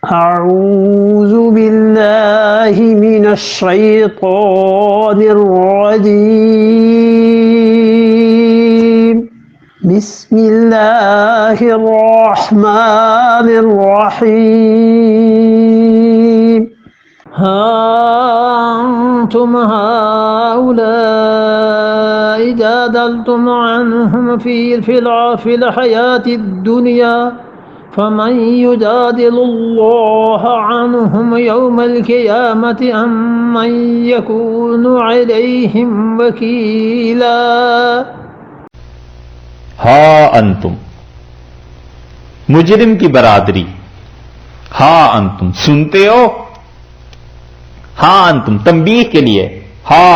أعوذ بالله من الشيطان الرجيم بسم الله الرحمن الرحيم ها أنتم هؤلاء جادلتم عنهم في الحياة الدنيا فمن يجادل الله عنهم يوم القيامة أم من يكون عليهم وكيلا ہا انتم، مجرم کی برادری، ہا انتم سنتے ہو، ہا انتم تنبیہ کے لیے، ہا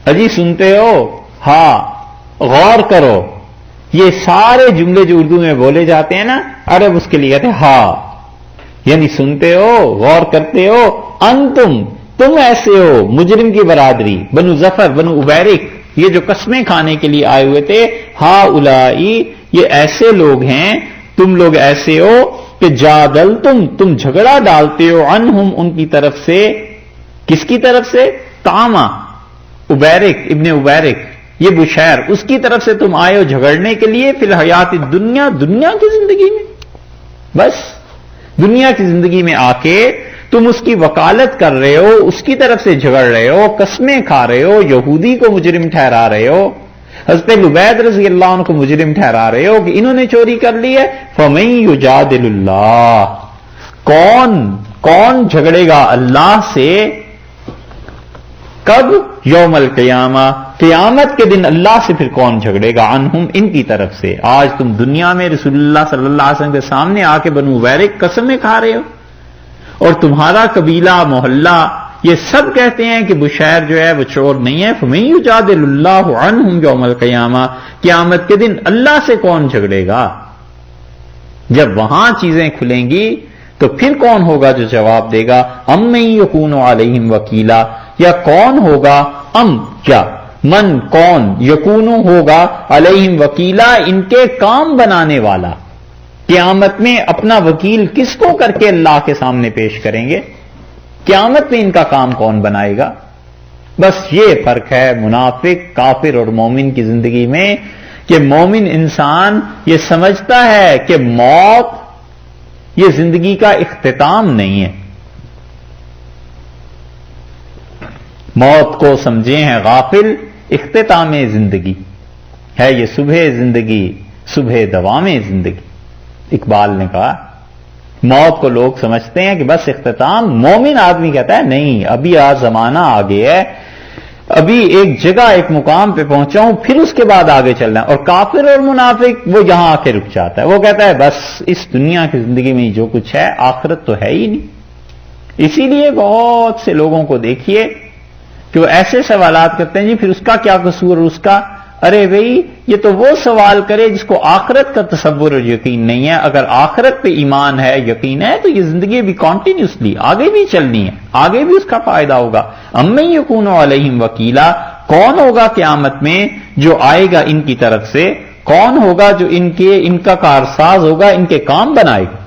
اجی سنتے ہو، ہا غور کرو. یہ سارے جملے جو اردو میں بولے جاتے ہیں نا، عرب اس کے لیے کہتے ہیں ہا، یعنی سنتے ہو، غور کرتے ہو. انتم تم ایسے ہو، مجرم کی برادری، بنو ظفر بنو عبیرک، یہ جو قسمیں کھانے کے لیے آئے ہوئے تھے، ہا الائی یہ ایسے لوگ ہیں، تم لوگ ایسے ہو کہ جادل تم جھگڑا ڈالتے ہو، عنہم ان کی طرف سے. کس کی طرف سے؟ تاما عبیرک ابن عبیرک، یہ بشیر، اس کی طرف سے تم آئے ہو جھگڑنے کے لیے، فی الحیات الدنیا، دنیا کی زندگی میں. بس دنیا کی زندگی میں آ کے تم اس کی وکالت کر رہے ہو، اس کی طرف سے جھگڑ رہے ہو، قسمیں کھا رہے ہو، یہودی کو مجرم ٹھہرا رہے ہو، حضرت لبید رضی اللہ عنہ کو مجرم ٹھہرا رہے ہو کہ انہوں نے چوری کر لی ہے. فَمَن يُجَادِلُ اللَّهَ، کون جھگڑے گا اللہ سے؟ کب؟ یوم القیامہ، قیامت کے دن اللہ سے پھر کون جھگڑے گا؟ عنہم ان کی طرف سے. آج تم دنیا میں رسول اللہ صلی اللہ علیہ وسلم کے سامنے آ کے بنو عبیرک قسمیں کھا رہے ہو، اور تمہارا قبیلہ محلہ یہ سب کہتے ہیں کہ بشیر جو ہے وہ چور نہیں ہے. فَمَن يُجَادِلُ اللَّهُ عَنْهُمْ يَوْمَ الْقِيَامَةِ، قیامت کے دن اللہ سے کون جھگڑے گا؟ جب وہاں چیزیں کھلیں گی تو پھر کون ہوگا جو جواب دے گا؟ أَمَّن يَكُونُ عَلَيْهِمْ وَكِيلًا، یا کون ہوگا، کیا من کون، یکونو ہوگا، علیہم وکیلا ان کے کام بنانے والا. قیامت میں اپنا وکیل کس کو کر کے اللہ کے سامنے پیش کریں گے؟ قیامت میں ان کا کام کون بنائے گا؟ بس یہ فرق ہے منافق، کافر اور مومن کی زندگی میں، کہ مومن انسان یہ سمجھتا ہے کہ موت یہ زندگی کا اختتام نہیں ہے. موت کو سمجھے ہیں غافل اختتام زندگی ہے، یہ صبح زندگی، صبح دوام زندگی. اقبال نے کہا موت کو لوگ سمجھتے ہیں کہ بس اختتام. مومن آدمی کہتا ہے نہیں، ابھی آج زمانہ آگے ہے، ابھی ایک جگہ ایک مقام پہ پہنچا ہوں، پھر اس کے بعد آگے چلنا ہے. اور کافر اور منافق وہ یہاں آ کے رک جاتا ہے، وہ کہتا ہے بس اس دنیا کی زندگی میں جو کچھ ہے آخرت تو ہے ہی نہیں. اسی لیے بہت سے لوگوں کو دیکھیے کہ وہ ایسے سوالات کرتے ہیں، جی پھر اس کا کیا قصور، اس کا، ارے بھئی یہ تو وہ سوال کرے جس کو آخرت کا تصور اور یقین نہیں ہے. اگر آخرت پہ ایمان ہے، یقین ہے، تو یہ زندگی بھی کنٹینیوسلی آگے بھی چلنی ہے، آگے بھی اس کا فائدہ ہوگا. أَمَّن يَكُونُ عَلَيْهِمْ وَكِيلًا، کون ہوگا قیامت میں جو آئے گا ان کی طرف سے، کون ہوگا جو ان کا کارساز ہوگا، ان کے کام بنائے گا.